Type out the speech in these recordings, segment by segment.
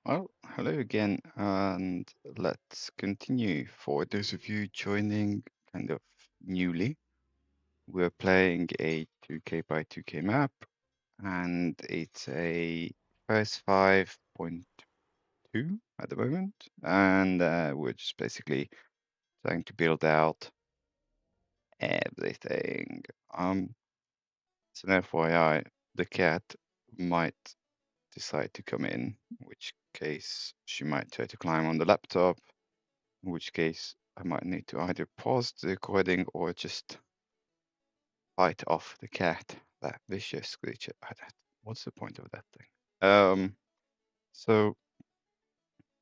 Well, hello again, and let's continue. For those of you joining kind of newly, we're playing a 2K by 2K map, and it's a first 5.2 at the moment, and we're just basically trying to build out everything. So an FYI, the cat might decide to come in which case she might try to climb on the laptop, in which case I might need to either pause the recording or just fight off the cat, that vicious creature. What's the point of that thing? So,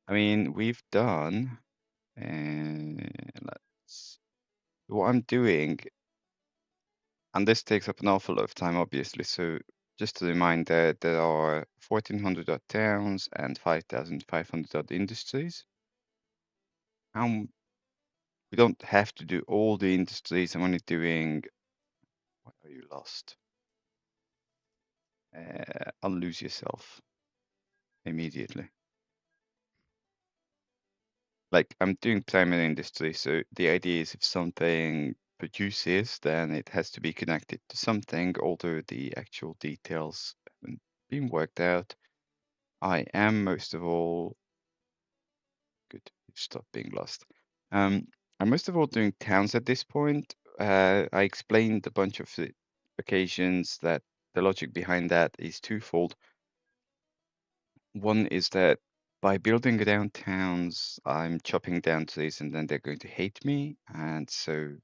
I mean, we've done, let's, what I'm doing, and this takes up an awful lot of time, obviously. So, just a reminder, there are 1,400 odd towns and 5,500 odd industries. Um, we don't have to do all the industries. I'm only doing. Why are you lost? Unlose yourself immediately. Like I'm doing primary industry, so the idea is if something produces, then it has to be connected to something, although the actual details haven't been worked out. I am most of all good. Stop being lost. I'm most of all doing towns at this point. I explained a bunch of occasions that the logic behind that is twofold. One is that by building down towns, I'm chopping down trees and then they're going to hate me. And so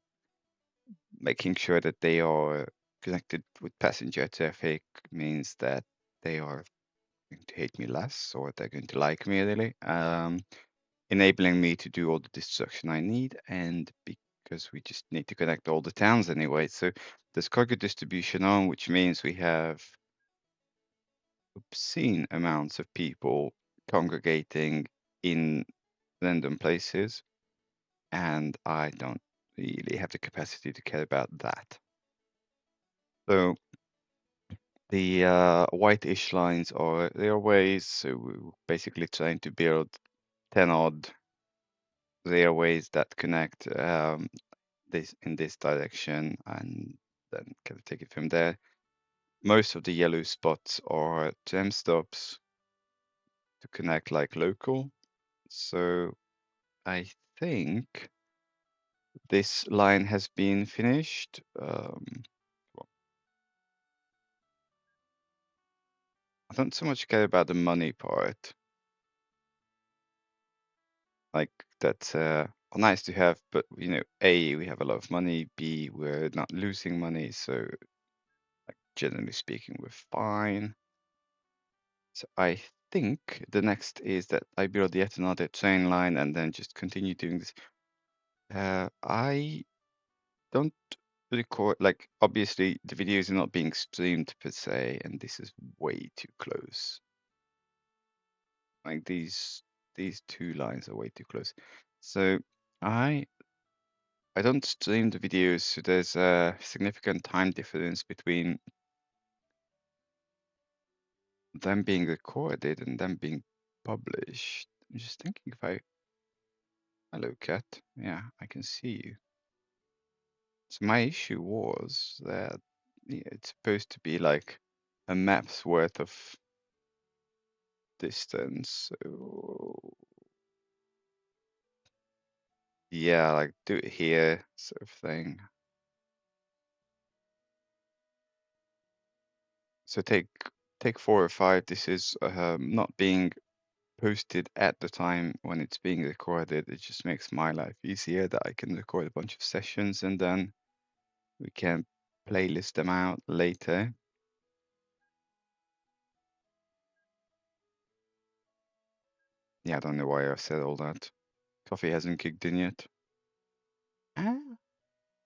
making sure that they are connected with passenger traffic means that they are going to hate me less or they're going to like me really. Enabling me to do all the destruction I need and because we just need to connect all the towns anyway. So there's cargo distribution on, which means we have obscene amounts of people congregating in random places, and I don't really have the capacity to care about that. So the white-ish lines are railways, so we're basically trying to build 10 odd railways that connect this in this direction and then kind of take it from there. Most of the yellow spots are tram stops to connect like local. So I think this line has been finished. Well, I don't so much care about the money part. Like that's nice to have, but A, we have a lot of money. B, we're not losing money, so like generally speaking, we're fine. So I think the next is that I build yet another train line and then just continue doing this. I don't record, like obviously the videos are not being streamed per se, and this is way too close. Like these two lines are way too close. So I don't stream the videos, so there's a significant time difference between them being recorded and them being published. I'm just thinking if I hello cat. Yeah, I can see you. So my issue was that it's supposed to be like a map's worth of distance. So yeah, like do it here sort of thing. So take 4 or 5. This is not being posted at the time when it's being recorded. It just makes my life easier that I can record a bunch of sessions and then we can playlist them out later. Yeah, I don't know why I said all that. Coffee hasn't kicked in yet. Ah,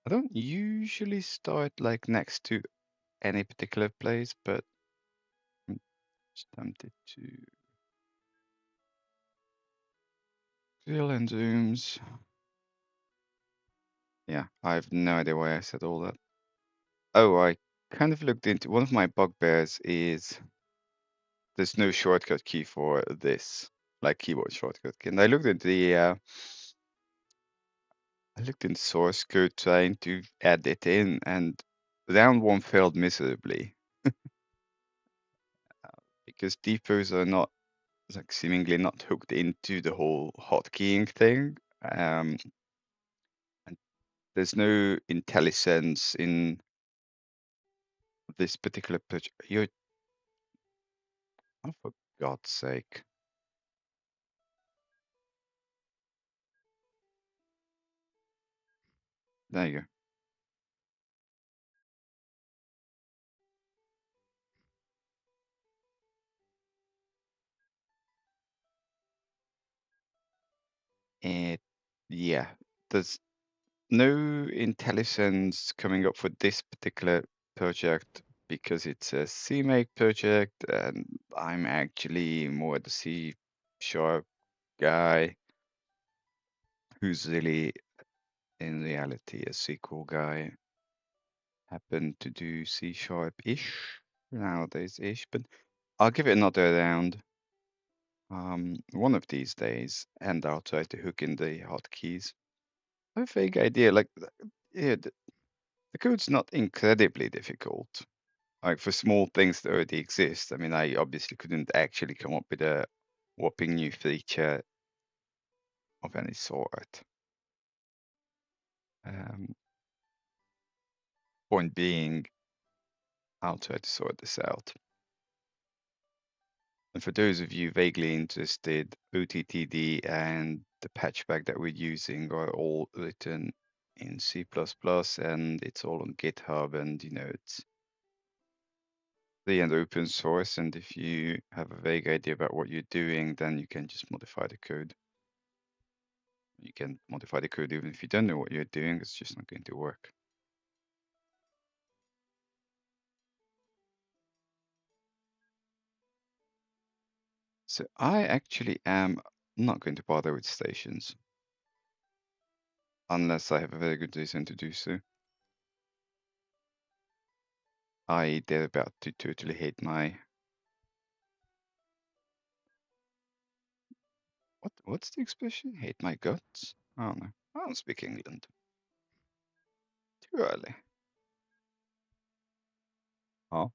I don't usually start like next to any particular place, but I'm just tempted to. Real and zooms. Yeah, I have no idea why I said all that. Oh, I kind of looked into one of my bugbears is there's no shortcut key for this. like keyboard shortcut key. And I looked at the I looked in source code trying to add it in, and round one failed miserably because deepers are not like seemingly not hooked into the whole hotkeying thing. And there's no IntelliSense in this particular pitch. You're, oh, for God's sake. There you go. And yeah, there's no IntelliSense coming up for this particular project because it's a CMake project, and I'm actually more the C# guy who's really, in reality, a SQL guy. Happen to do C#-ish nowadays-ish, but I'll give it another round one of these days, and I'll try to hook in the hotkeys. I have a vague idea, like, yeah, the code's not incredibly difficult. Like for small things that already exist. I mean, I obviously couldn't actually come up with a whopping new feature of any sort. Um, Point being, I'll try to sort this out. And for those of you vaguely interested, OTTD and the patchback that we're using are all written in C++, and it's all on GitHub, and it's free and open source. And if you have a vague idea about what you're doing, then you can just modify the code. You can modify the code even if you don't know what you're doing, it's just not going to work. So I actually am not going to bother with stations unless I have a very good reason to do so. They're about to totally hate my... What's the expression? Hate my guts? I don't know. I don't speak England. Too early. Oh,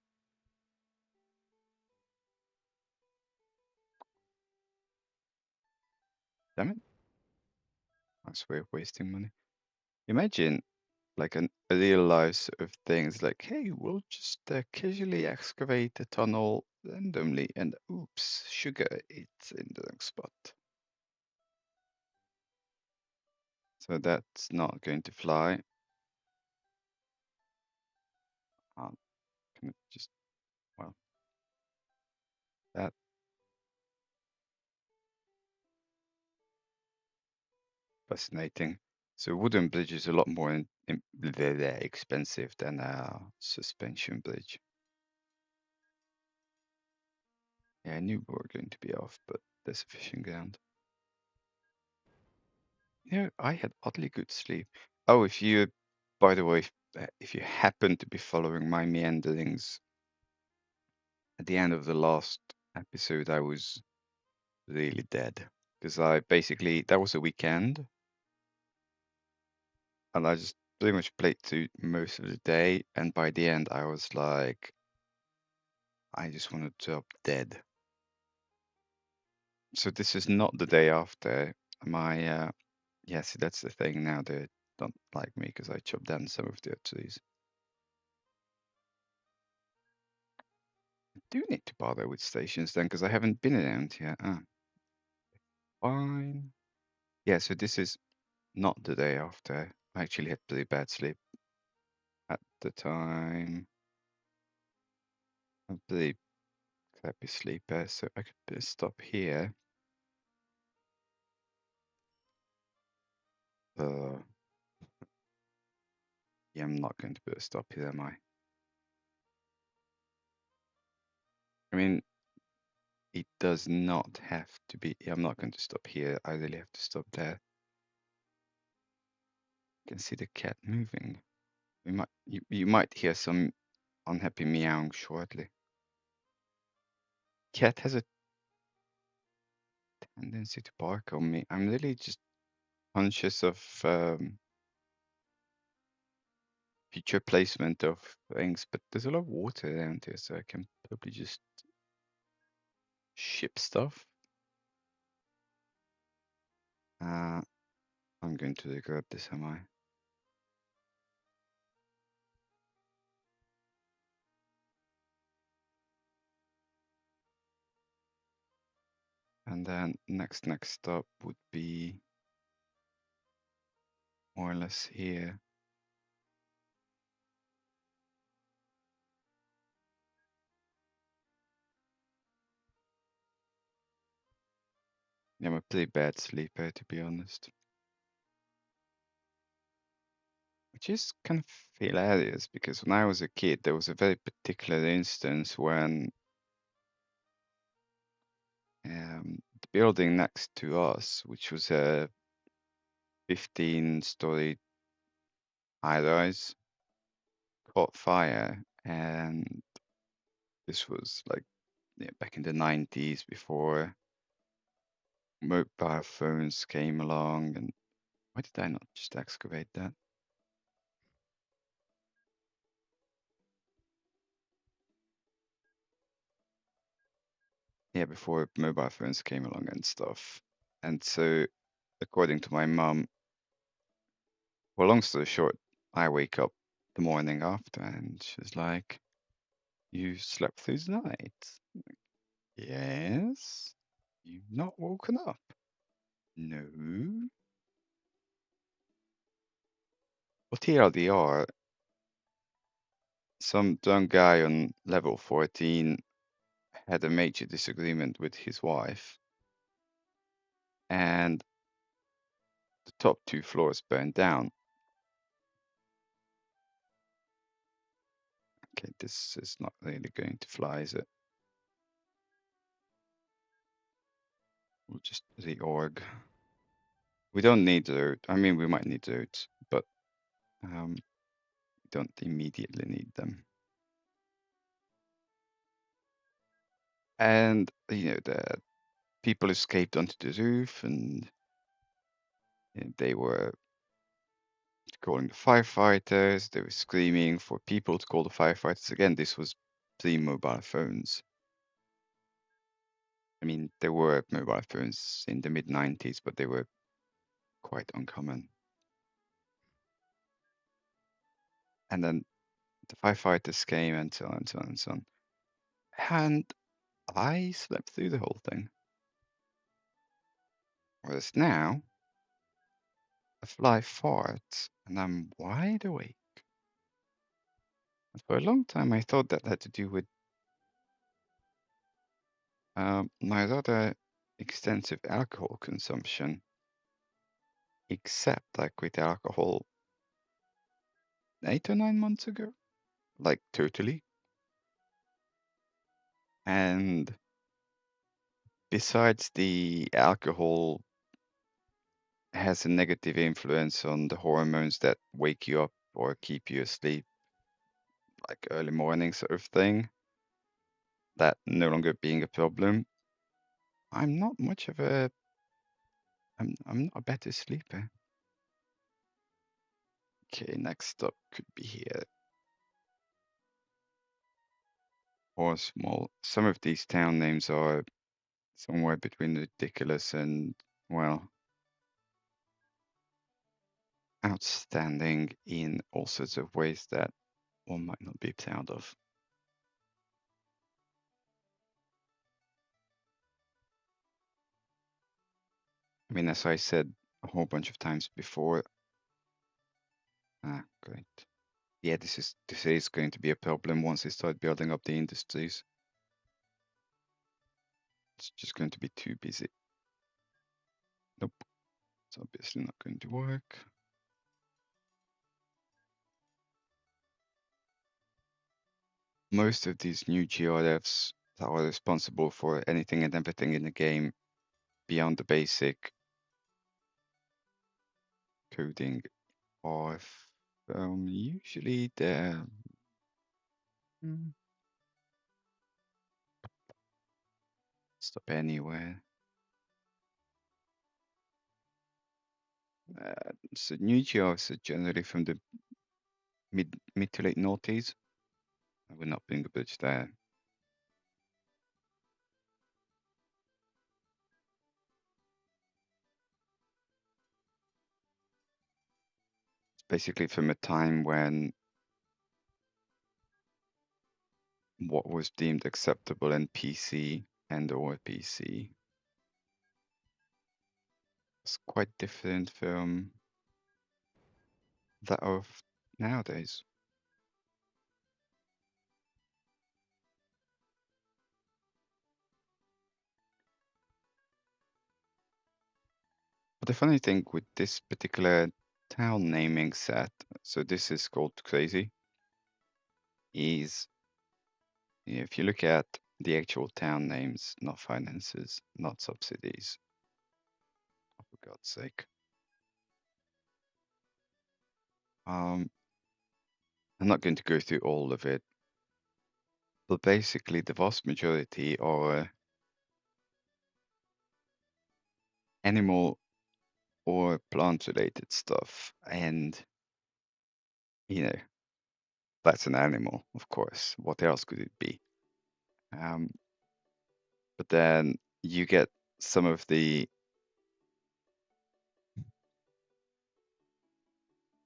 damn it. That's a way of wasting money. Imagine like a real life sort of things like, hey, we'll just casually excavate a tunnel randomly and oops, sugar, it's in the wrong spot. So that's not going to fly. Can it just, well, that fascinating. So wooden bridge is a lot more they're expensive than a suspension bridge. Yeah, I knew we were going to be off, but there's a fishing ground. I had oddly good sleep. Oh, by the way, if you happen to be following my meanderings, at the end of the last episode, I was really dead because that was a weekend, and I just pretty much played through most of the day, and by the end, I was like, I just want to drop dead. So this is not the day after my. Yeah, see, that's the thing now. They don't like me because I chopped down some of their trees. I do need to bother with stations then because I haven't been around here. Fine. Yeah, so this is not the day after. I actually had pretty bad sleep at the time. I'm pretty crappy sleeper, so I could stop here. Yeah, I'm not going to put a stop here, am I? I mean, it does not have to be. I'm not going to stop here. I really have to stop there. You can see the cat moving. You might hear some unhappy meowing shortly. Cat has a tendency to bark on me. I'm really just conscious of future placement of things, but there's a lot of water around here, so I can probably just ship stuff. I'm going to grab this, am I? And then next stop would be more or less here. Yeah, I'm a pretty bad sleeper, to be honest. Which is kind of hilarious because when I was a kid, there was a very particular instance when the building next to us, which was a 15-story high-rise, caught fire, and this was like back in the 90s before mobile phones came along. And why did I not just excavate that? Yeah, before mobile phones came along and stuff. And so, according to my mum, well, long story short, I wake up the morning after and she's like, "You slept through the night?" Yes. You've not woken up? No. Well, TLDR, some drunk guy on level 14 had a major disagreement with his wife, and the top 2 floors burned down. Okay, this is not really going to fly, is it? We'll just reorg. We don't need the, I mean, we might need those, but we don't immediately need them. And, the people escaped onto the roof and they were calling the firefighters. They were screaming for people to call the firefighters. Again, this was pre-mobile phones. I mean, there were mobile phones in the mid-90s, but they were quite uncommon. And then the firefighters came and so on and so on and so on. And I slept through the whole thing. Whereas now, a fly farts and I'm wide awake. And for a long time, I thought that had to do with my rather extensive alcohol consumption, except I quit alcohol 8 or 9 months ago, like totally. And besides the alcohol has a negative influence on the hormones that wake you up or keep you asleep, like early morning sort of thing, that no longer being a problem. I'm not much of a I'm not a better sleeper. Okay, next up could be here. Or small. Some of these town names are somewhere between ridiculous and, well, outstanding in all sorts of ways that one might not be proud of. I mean, as I said a whole bunch of times before, great. Yeah, this is going to be a problem once they start building up the industries. It's just going to be too busy. Nope, it's obviously not going to work. Most of these new GRFs that are responsible for anything and everything in the game beyond the basic coding are usually the stop anywhere. So New geos are generally from the mid to late noughties. We're not being a bitch there. It's basically from a time when what was deemed acceptable in PC and or PC was quite different from that of nowadays. But the funny thing with this particular town naming set, so this is called Crazy, is if you look at the actual town names, not finances, not subsidies, for God's sake. I'm not going to go through all of it, but basically the vast majority are animal or plant related stuff. And, you know, that's an animal, of course. What else could it be? Um, but then you get some of the,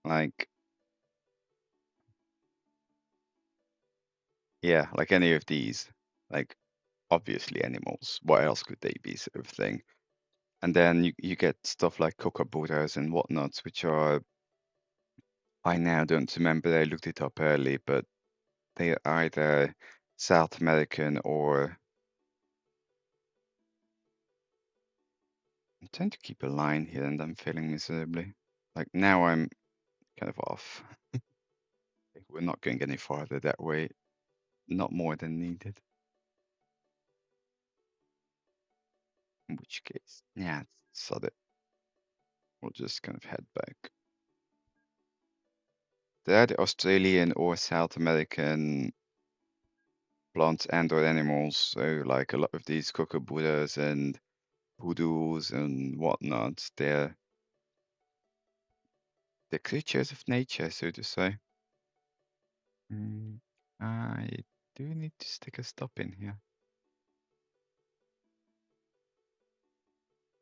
like, yeah, like any of these, like, obviously animals. What else could they be, sort of thing? And then you get stuff like kookaburras and whatnots, which are, I now don't remember, I looked it up early, but they are either South American or I'm trying to keep a line here and I'm failing miserably. Like now I'm kind of off. We're not going any farther that way, not more than needed. In which case, yeah, sod it. We'll just kind of head back. There are the Australian or South American plants and or animals. So like a lot of these kookaburras and poodoos and whatnot, they're creatures of nature, so to say. I do need to stick a stop in here.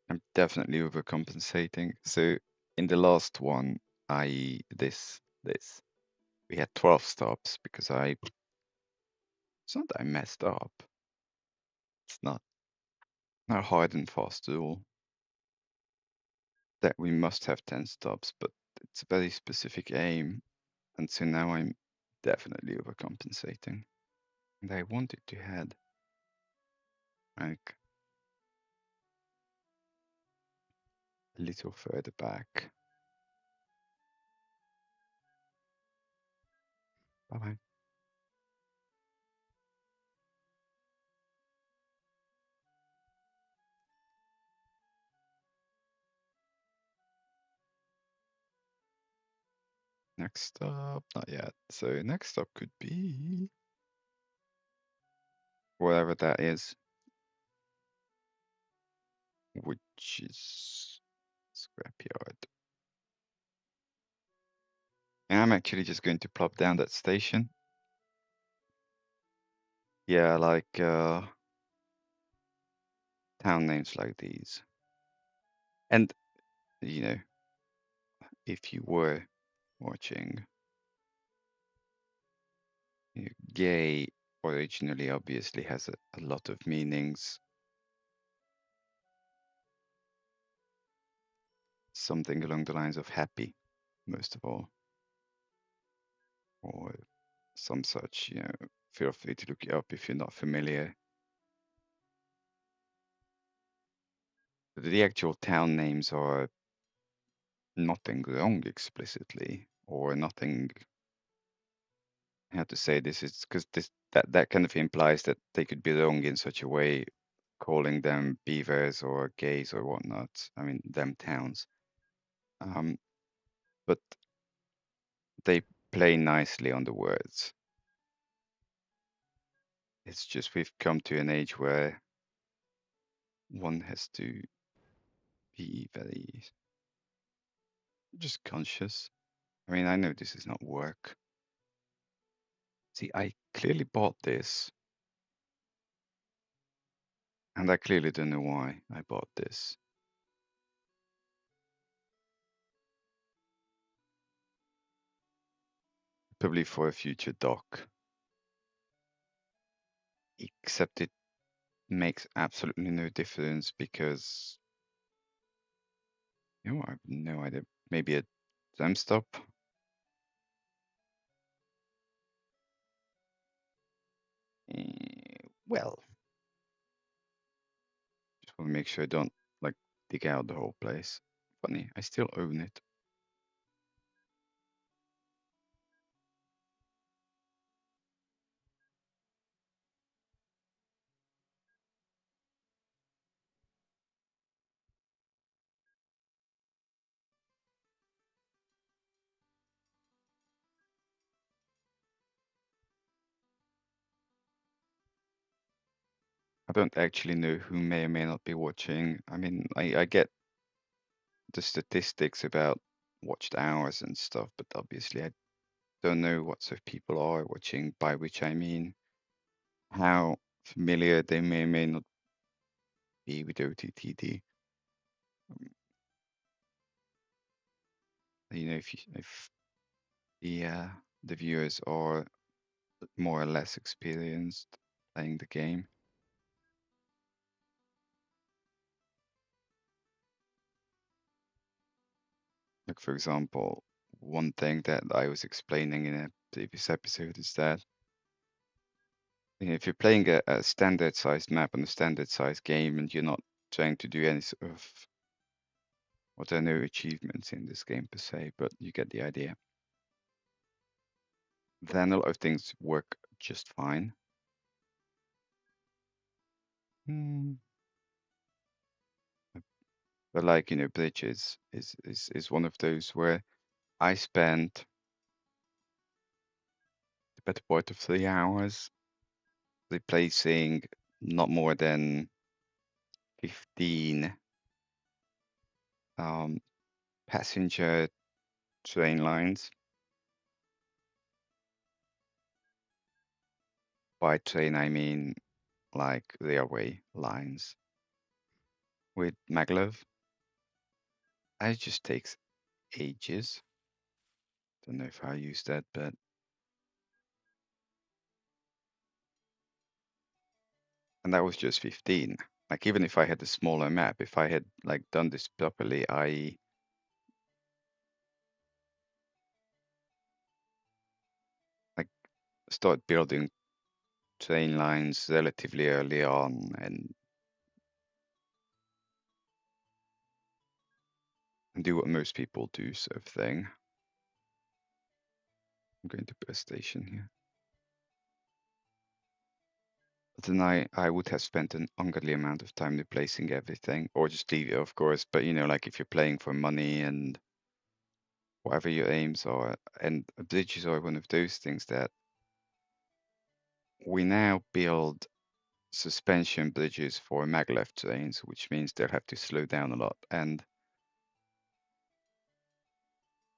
I'm definitely overcompensating. So in the last one, i.e. this, we had 12 stops because it's not that I messed up. It's not hard and fast rule that we must have 10 stops, but it's a very specific aim. And so now I'm definitely overcompensating. And I wanted to head like a little further back. Bye bye. Next stop, not yet. So next stop could be wherever that is, which is scrapyard. And I'm actually just going to plop down that station. Yeah, like town names like these. And, you know, if you were watching, gay originally obviously has a lot of meanings. Something along the lines of happy, most of all, or some such, feel free to look it up if you're not familiar. The actual town names are nothing wrong explicitly, or nothing, how to say this is because that kind of implies that they could be wrong in such a way, calling them beavers or gays or whatnot. I mean, them towns. But they play nicely on the words. It's just we've come to an age where one has to be very Just conscious. I mean, I know this is not work. See, I clearly bought this, and I clearly don't know why I bought this. Probably for a future dock. Except it makes absolutely no difference because, I have no idea. Maybe a time stop? Well, just want to make sure I don't, like, dig out the whole place. Funny, I still own it. I don't actually know who may or may not be watching. I mean, I get the statistics about watched hours and stuff, but obviously I don't know what sort of people are watching, by which I mean how familiar they may or may not be with OTTD. If the viewers are more or less experienced playing the game. Like, for example, one thing that I was explaining in a previous episode is that if you're playing a standard sized map on a standard sized game and you're not trying to do any sort of, well, there are no achievements in this game per se, but you get the idea. Then a lot of things work just fine. Hmm. But like, Bridges is one of those where I spent the better part of 3 hours replacing not more than 15 um, passenger train lines. By train, I mean like railway lines with maglev. It just takes ages. Don't know if I use that, but and that was just 15. Like, even if I had a smaller map, if I had like done this properly, I like start building train lines relatively early on and do what most people do, sort of thing. I'm going to put a station here. But then I would have spent an ungodly amount of time replacing everything, or just leave it, of course. But like if you're playing for money and whatever your aims are, and bridges are one of those things that we now build suspension bridges for maglev trains, which means they'll have to slow down a lot. And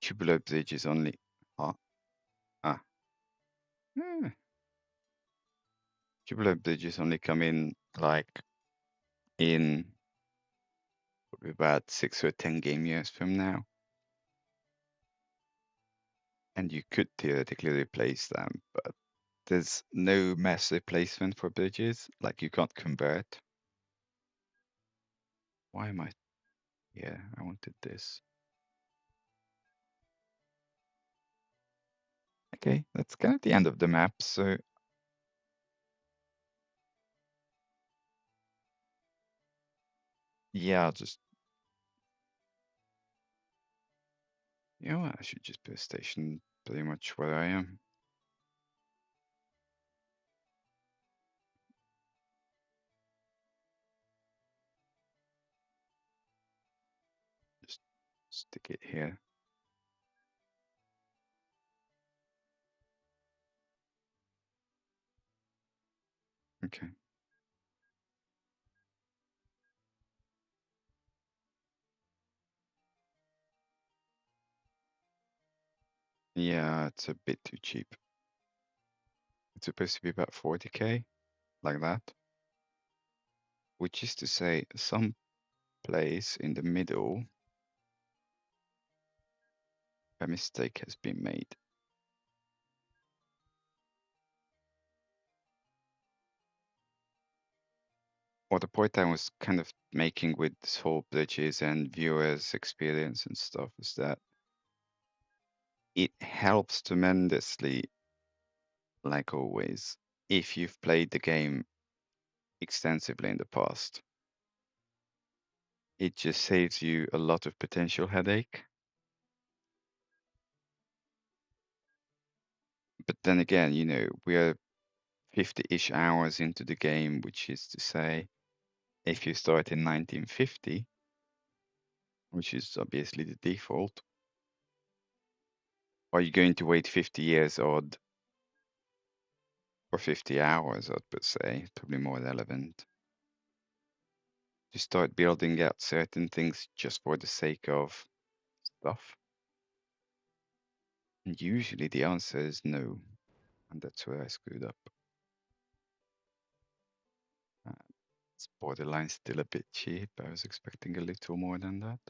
tubular bridges only. Ah, ah. eh, Tubular bridges only come in like in about 6 or 10 game years from now. And you could theoretically replace them, but there's no mass replacement for bridges. Like, you can't convert. Why am I? Yeah, I wanted this. Okay, that's kind of the end of the map. So yeah, I'll just, I should just put a station pretty much where I am. Just stick it here. Okay. Yeah, it's a bit too cheap. It's supposed to be about 40K, like that. Which is to say, some place in the middle, a mistake has been made. What the point I was kind of making with this whole bridges and viewers experience and stuff is that it helps tremendously, like always, if you've played the game extensively in the past. It just saves you a lot of potential headache. But then again, we're 50-ish hours into the game, which is to say, if you start in 1950, which is obviously the default, are you going to wait 50 years odd or 50 hours, I'd would say, probably more relevant, to start building out certain things just for the sake of stuff? And usually the answer is no, and that's where I screwed up. Uh, it's borderline still a bit cheap. I was expecting a little more than that.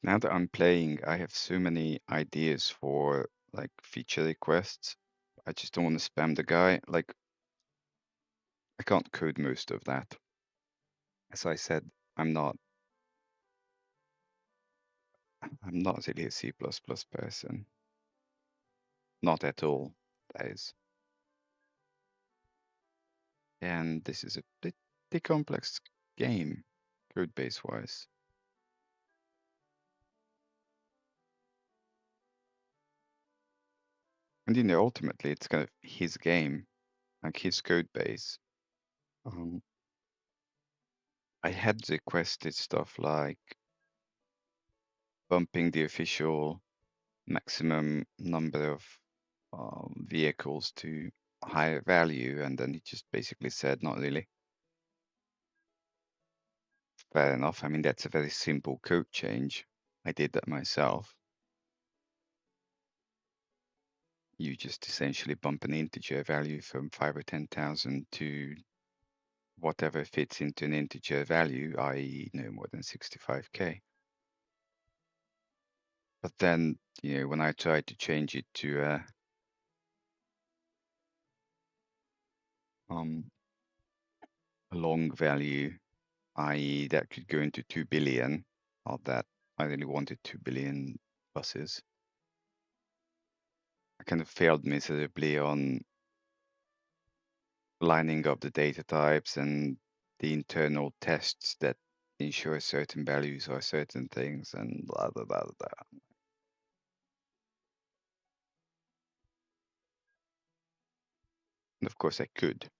Now that I'm playing, I have so many ideas for like feature requests. I just don't want to spam the guy. Like, I can't code most of that. As I said, I'm not I'm not really a C++ person. Not at all, that is. And this is a pretty complex game, code base wise. And ultimately it's kind of his game, like his code base. Um, I had requested stuff like bumping the official maximum number of vehicles to higher value, and then he just basically said, not really. Fair enough. I mean, that's a very simple code change. I did that myself. You just essentially bump an integer value from 5 or 10,000 to whatever fits into an integer value, i.e., no more than 65K. But then, when I tried to change it to a long value, i.e., that could go into 2 billion, not that I really wanted 2 billion buses. I kind of failed miserably on lining up the data types and the internal tests that ensure certain values are certain things and blah, blah, blah, blah. And of course, I could,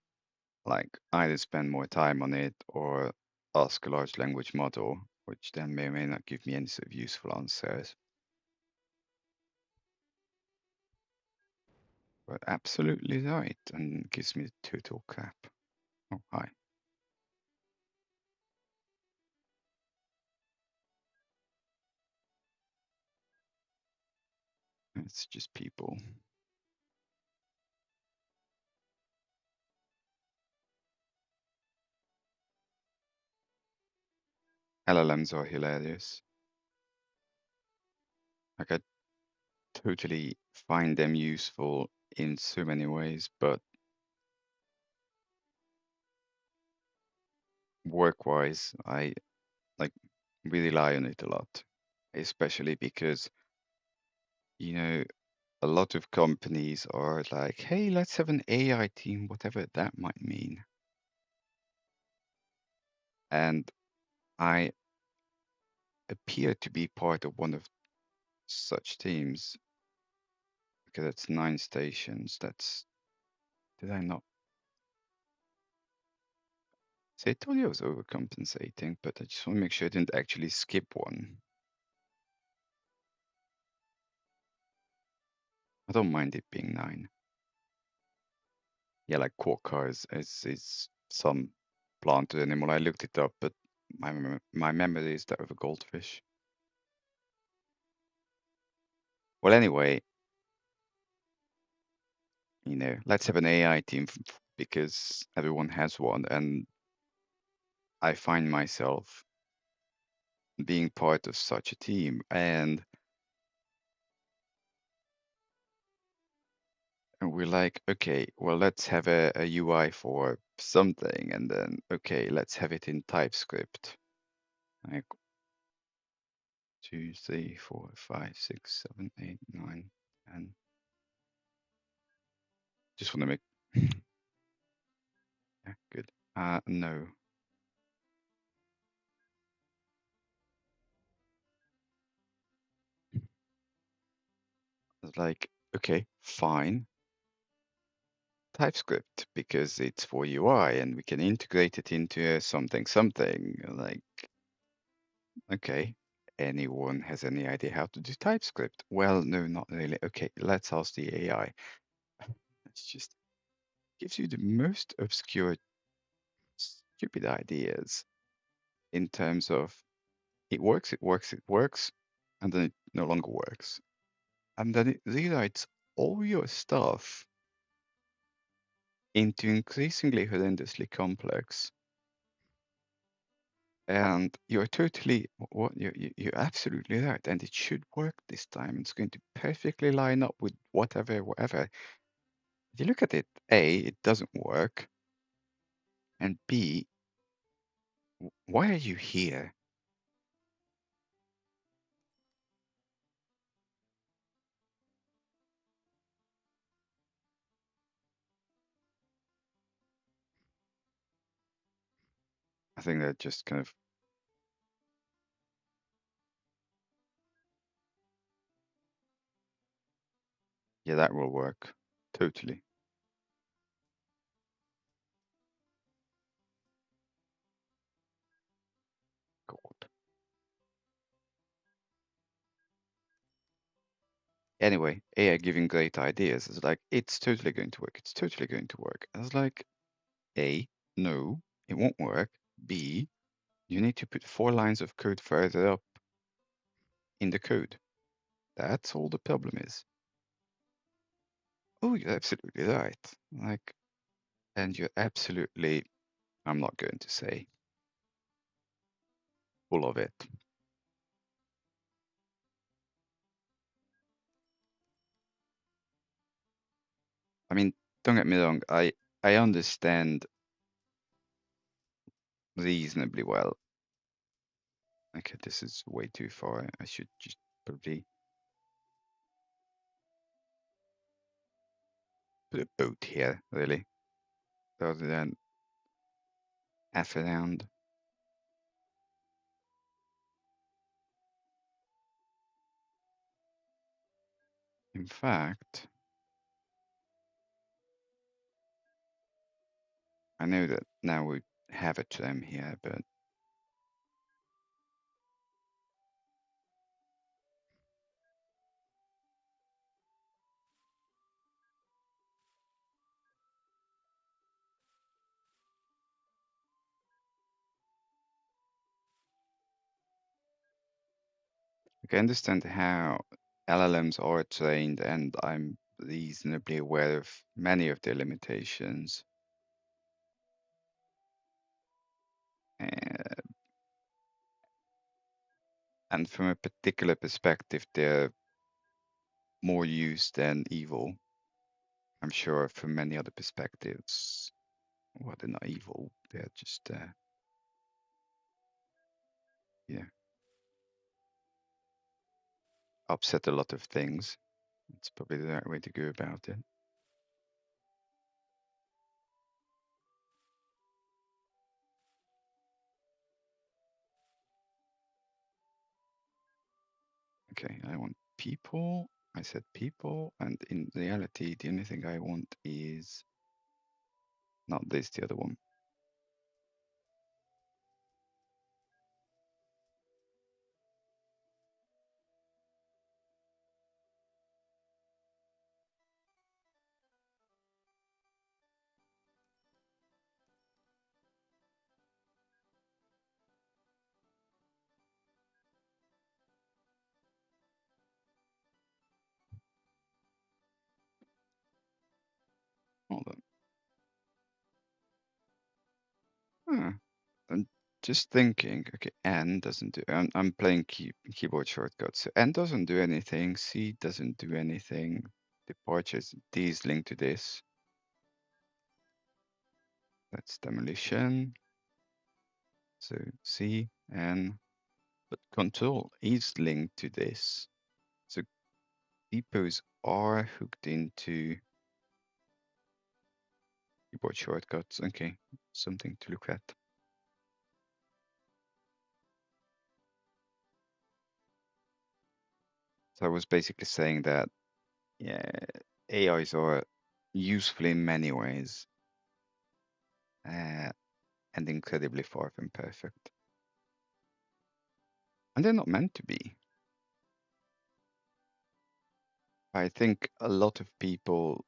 like, either spend more time on it or ask a large language model, which then may or may not give me any sort of useful answers. But absolutely right, and gives me total crap. Oh, hi. It's just people. LLMs are hilarious. Like, I totally find them useful in so many ways, but work-wise, I like we rely on it a lot, especially because, you know, a lot of companies are like, hey, let's have an AI team, whatever that might mean. And I appear to be part of one of such teams because that's 9 stations. Did I not? So I told you I was overcompensating, but I just want to make sure I didn't actually skip one. I don't mind it being 9. Yeah, like quokka is some plant animal. I looked it up, but my memory is that of a goldfish. Well, anyway, let's have an AI team because everyone has one, and I find myself being part of such a team, and we're like, okay, well, let's have a UI for something, and then, okay, let's have it in TypeScript. Like 2, 3, 4, 5, 6, 7, 8, 9, 10. Just want to make, yeah, good. No. It's like, okay, fine. TypeScript because it's for UI and we can integrate it into something. Like, okay, anyone has any idea how to do TypeScript? Well, no, not really. Okay, let's ask the AI. It's just gives you the most obscure, stupid ideas in terms of it works, it works, it works, and then it no longer works. And then it rewrites all your stuff into increasingly horrendously complex. And you're totally what you're absolutely right, and it should work this time. It's going to perfectly line up with whatever. If you look at it, A, it doesn't work, and B, why are you here? I think that just kind of yeah, that will work totally. God. Anyway, AI giving great ideas is like it's totally going to work. It's totally going to work. I was like, A, no, it won't work. B, you need to put 4 lines of code further up in the code. That's all the problem is. Oh, you're absolutely right. Like, and you're absolutely, I'm not going to say, full of it. I mean, don't get me wrong, I understand reasonably well. Okay, this is way too far. I should just probably put a boat here, really, rather than F around. In fact, I know that now we have a tram here, but I can understand how LLMs are trained, and I'm reasonably aware of many of their limitations. Uh, and from a particular perspective, they're more used than evil. I'm sure from many other perspectives, well, they're not evil. They're just, yeah, upset a lot of things. It's probably the right way to go about it. Okay, I want people. I said people, and in reality, the only thing I want is not this, the other one. Hold on. Huh. I'm just thinking. Okay, N doesn't do. I'm playing keyboard shortcuts. So N doesn't do anything. C doesn't do anything. Departures. D is linked to this. That's demolition. So C, N, but control is linked to this. So depots are hooked into keyboard shortcuts. Okay, something to look at. So I was basically saying that, yeah, AIs are useful in many ways, uh, and incredibly far from perfect. And they're not meant to be. I think a lot of people,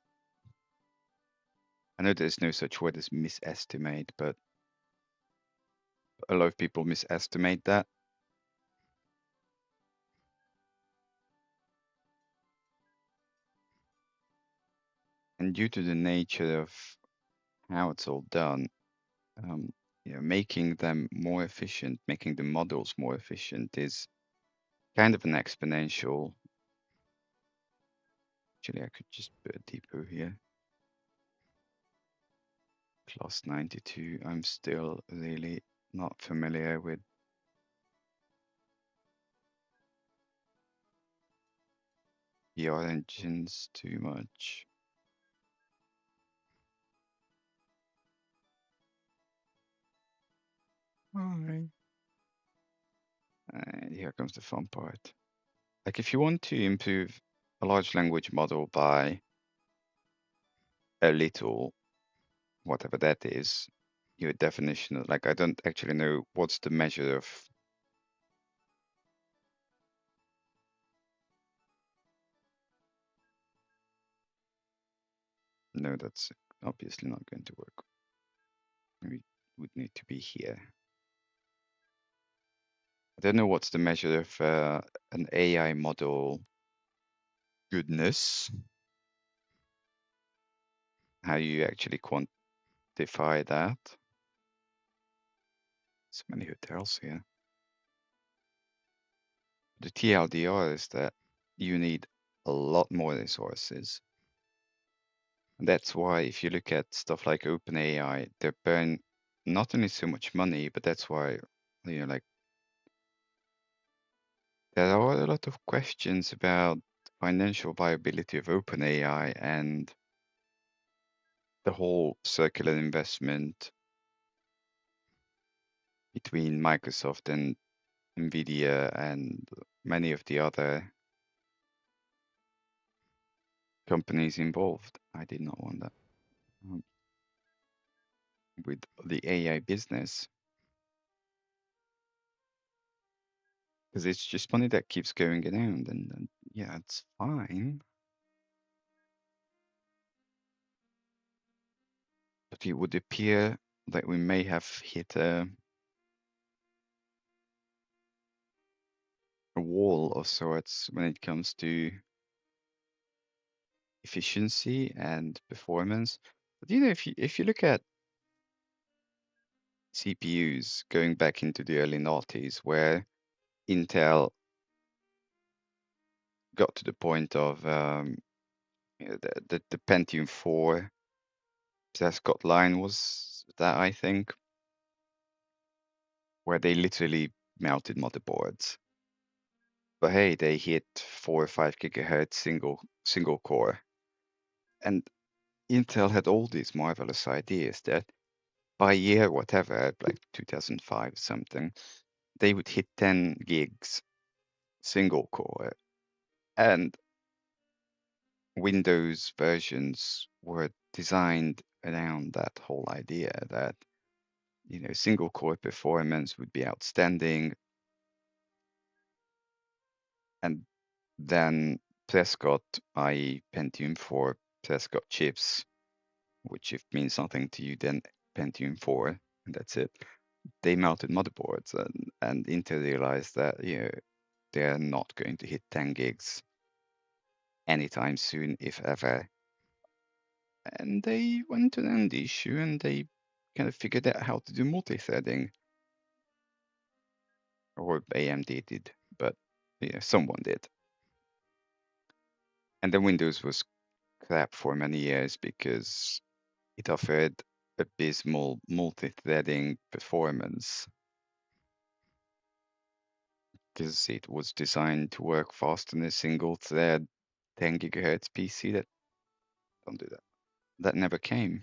I know there's no such word as misestimate, but a lot of people misestimate that. And due to the nature of how it's all done, um, making them more efficient, making the models more efficient is kind of an exponential. Actually, I could just put a depot here. Class 92. I'm still really not familiar with VR engines too much. Alright. And here comes the fun part. Like if you want to improve a large language model by a little, whatever that is, your definition of, like, I don't actually know what's the measure of. No, that's obviously not going to work. We would need to be here. I don't know what's the measure of an AI model goodness, how you actually quantify that. So many hotels here. The TLDR is that you need a lot more resources. And that's why if you look at stuff like OpenAI, they burn not only so much money, but that's why, like, there are a lot of questions about financial viability of OpenAI and the whole circular investment between Microsoft and NVIDIA and many of the other companies involved. I did not want that. With the AI business, because it's just money that keeps going around, and yeah, it's fine. But it would appear that we may have hit a wall of sorts when it comes to efficiency and performance. But if you look at CPUs going back into the early noughties, where Intel got to the point of the Pentium 4 Prescott line was that, I think, where they literally melted motherboards. But hey, they hit 4 or 5 gigahertz single core. And Intel had all these marvelous ideas that by year whatever, like 2005 something, they would hit 10 gigs single core. And Windows versions were designed around that whole idea that, single core performance would be outstanding. And then Prescott, i.e. Pentium 4 Prescott chips, which if means something to you, then Pentium 4, and that's it. They melted motherboards, and Intel realized that they're not going to hit 10 gigs anytime soon, if ever. And they went around the issue and they kind of figured out how to do multi-threading, or AMD did, but someone did. And then Windows was crap for many years because it offered abysmal multi-threading performance because it was designed to work fast on a single thread 10 gigahertz PC. That don't do that. That never came.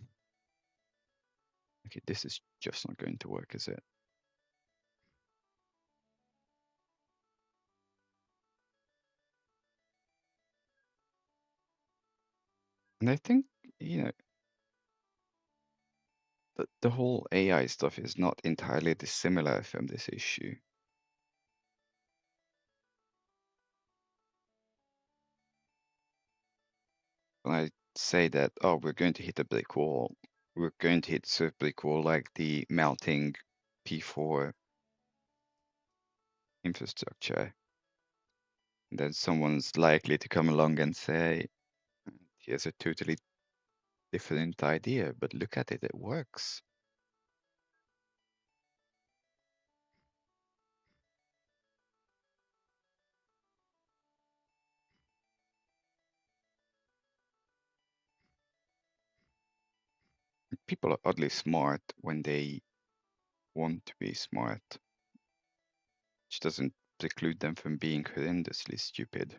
Okay, this is just not going to work, is it? And I think, the whole AI stuff is not entirely dissimilar from this issue. When I say that, oh, we're going to hit a brick wall, we're going to hit a brick wall like the melting P4 infrastructure. Then someone's likely to come along and say, here's a totally different idea, but look at it, it works. People are oddly smart when they want to be smart, which doesn't preclude them from being horrendously stupid.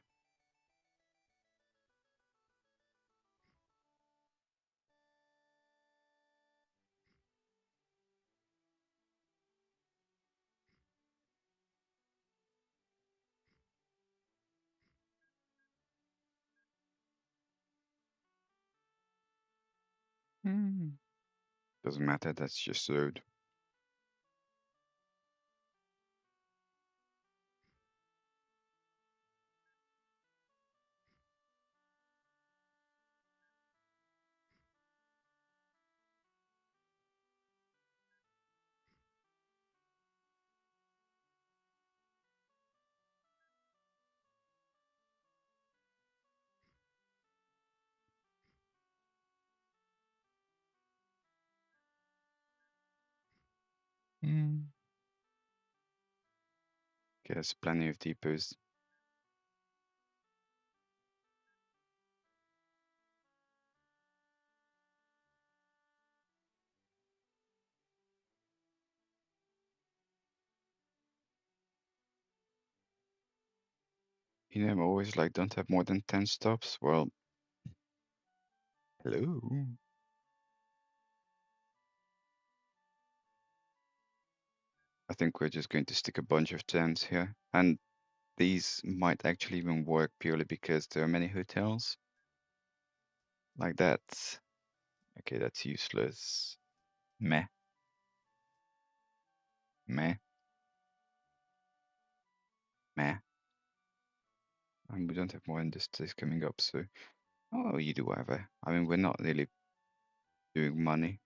Doesn't matter, that's just rude. There's plenty of depots. I'm always like, don't have more than 10 stops. Well, hello. I think we're just going to stick a bunch of gems here. And these might actually even work purely because there are many hotels. Like that. Okay, that's useless. Meh. Meh. Meh. And we don't have more industries coming up, so you do whatever. I mean, we're not really doing money.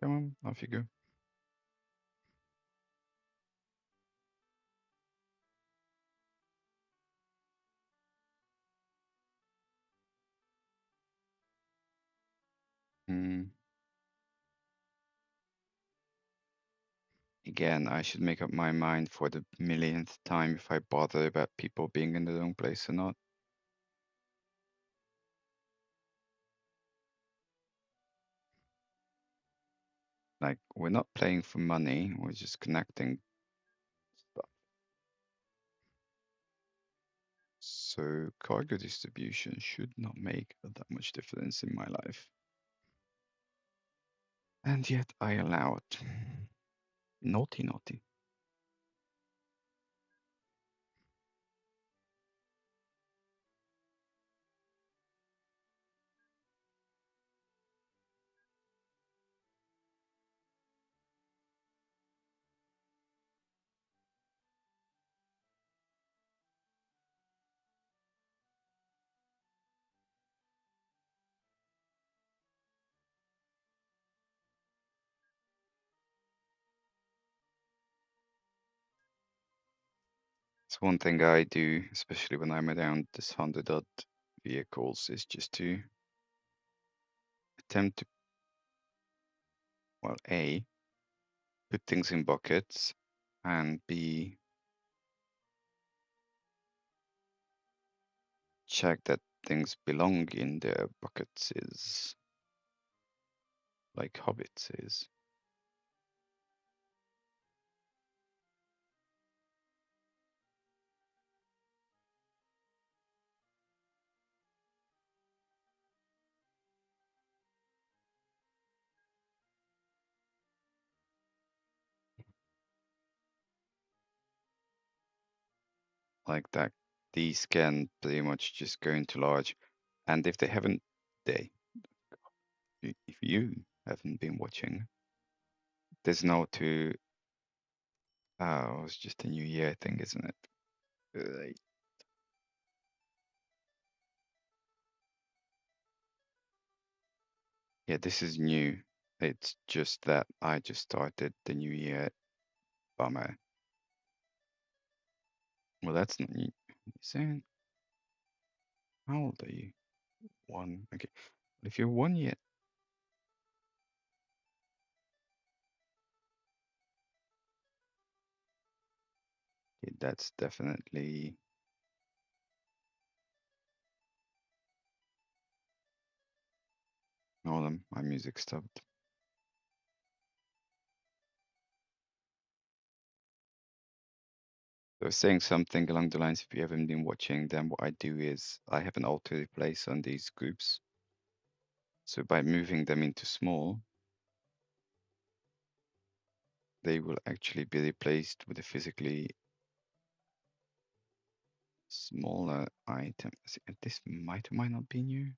Come on, off you go. Again, I should make up my mind for the millionth time if I bother about people being in the wrong place or not. Like, we're not playing for money, we're just connecting stuff. So cargo distribution should not make that much difference in my life. And yet I allow it. Naughty, naughty. It's one thing I do, especially when I'm around this 100 odd vehicles, is just to attempt to, well, A, put things in buckets, and B, check that things belong in their buckets is like hobbits is. Like that. These can pretty much just go into large. And if they haven't, they, if you haven't been watching, there's no to, it's just a new year thing, isn't it? Right. Yeah, this is new. It's just that I just started the new year. Bummer. Well, that's not new. Saying, how old are you? One. Okay. If you're 1 year, okay, that's definitely. Hold on, my music stopped. I was saying something along the lines, if you haven't been watching, then what I do is I have an auto replace on these groups. So by moving them into small, they will actually be replaced with a physically smaller item. This might or might not be new.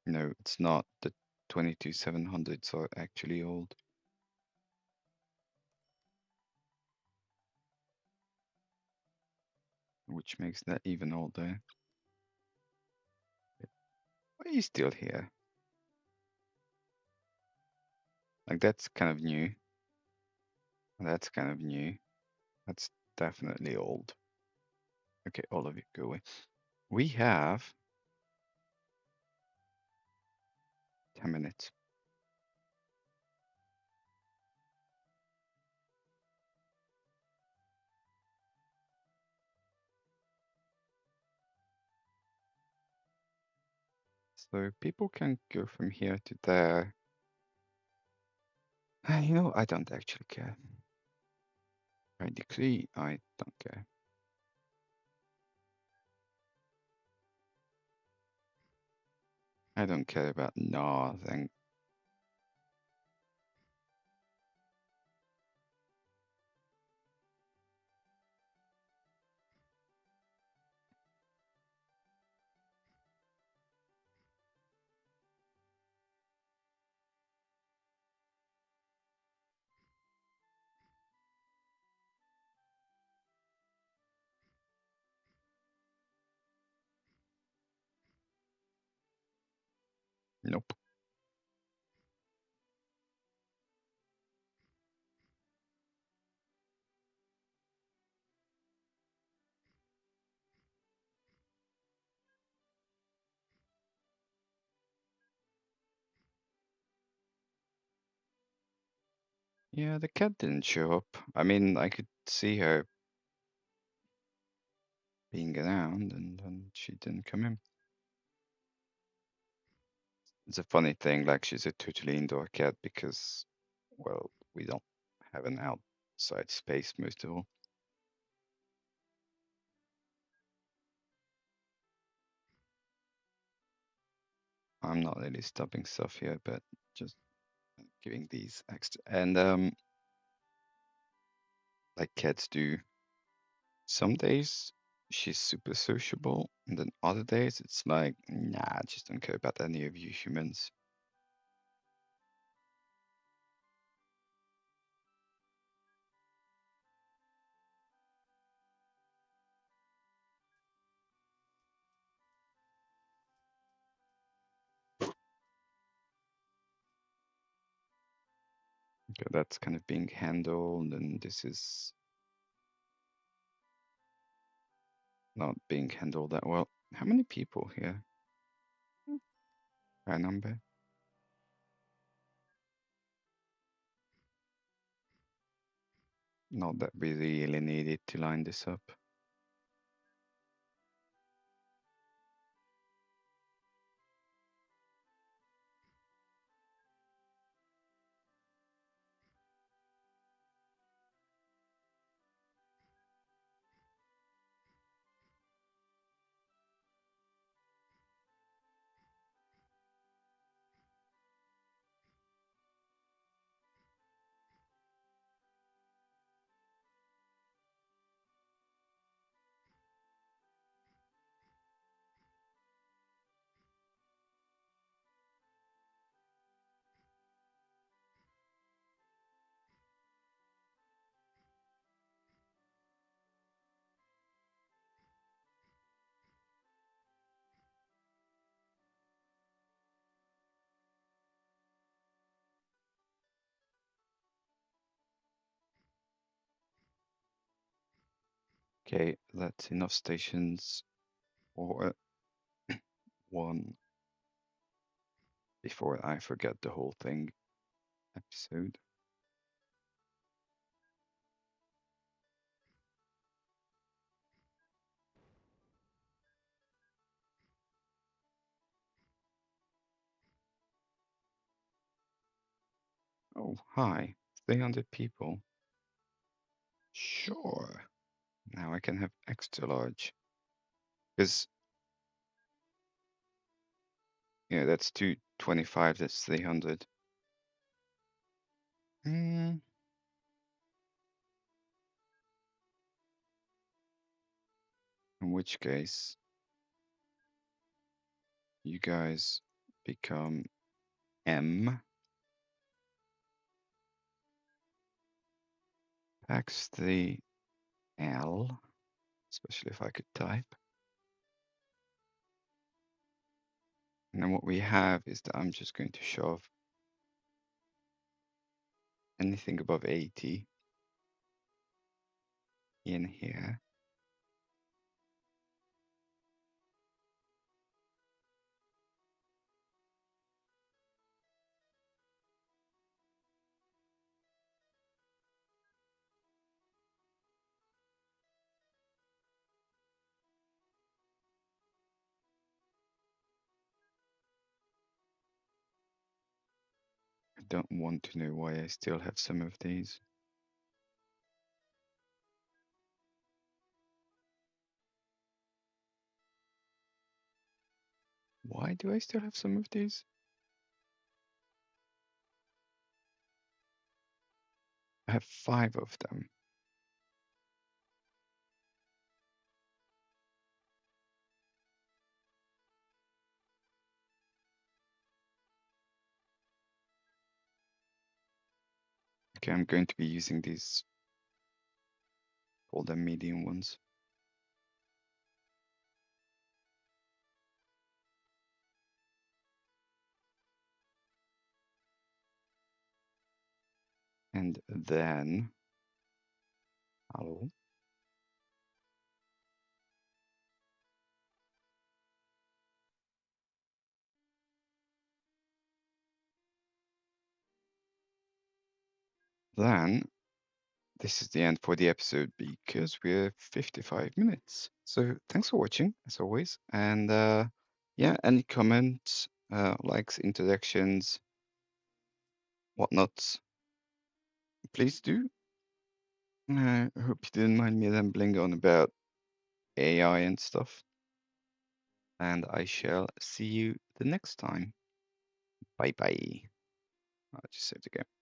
No, it's not. The 22700s are actually old. Which makes that even older. Why are you still here? Like, that's kind of new. That's kind of new. That's definitely old. Okay, all of you go away. We have 10 minutes. So people can go from here to there. You know, I don't actually care. I decree I don't care. I don't care about nothing. Nope. Yeah, the cat didn't show up. I mean, I could see her being around and then she didn't come in. It's a funny thing, like she's a totally indoor cat because, well, we don't have an outside space most of all. I'm not really stopping stuff here, but just giving these extra. And like cats do, some days she's super sociable, and then other days it's like, nah, I just don't care about any of you humans. Okay, that's kind of being handled, and this is not being handled that well. How many people here? Fair number. Not that we really needed to line this up. Okay, that's enough stations for one before I forget the whole thing episode. Oh, hi. 300 people. Sure. Now I can have extra large. Because, yeah, that's 225, that's 300. In which case, you guys become M. Pax 3L, especially if I could type. And then what we have is that I'm just going to shove anything above 80 in here. I don't want to know why I still have some of these. Why do I still have some of these? I have 5 of them. Okay, I'm going to be using these, call them medium ones. And then, hello. Then, this is the end for the episode because we're 55 minutes. So thanks for watching, as always. And yeah, any comments, likes, introductions, whatnot, please do. I hope you didn't mind me rambling on about AI and stuff. And I shall see you the next time. Bye bye. I'll just say it again.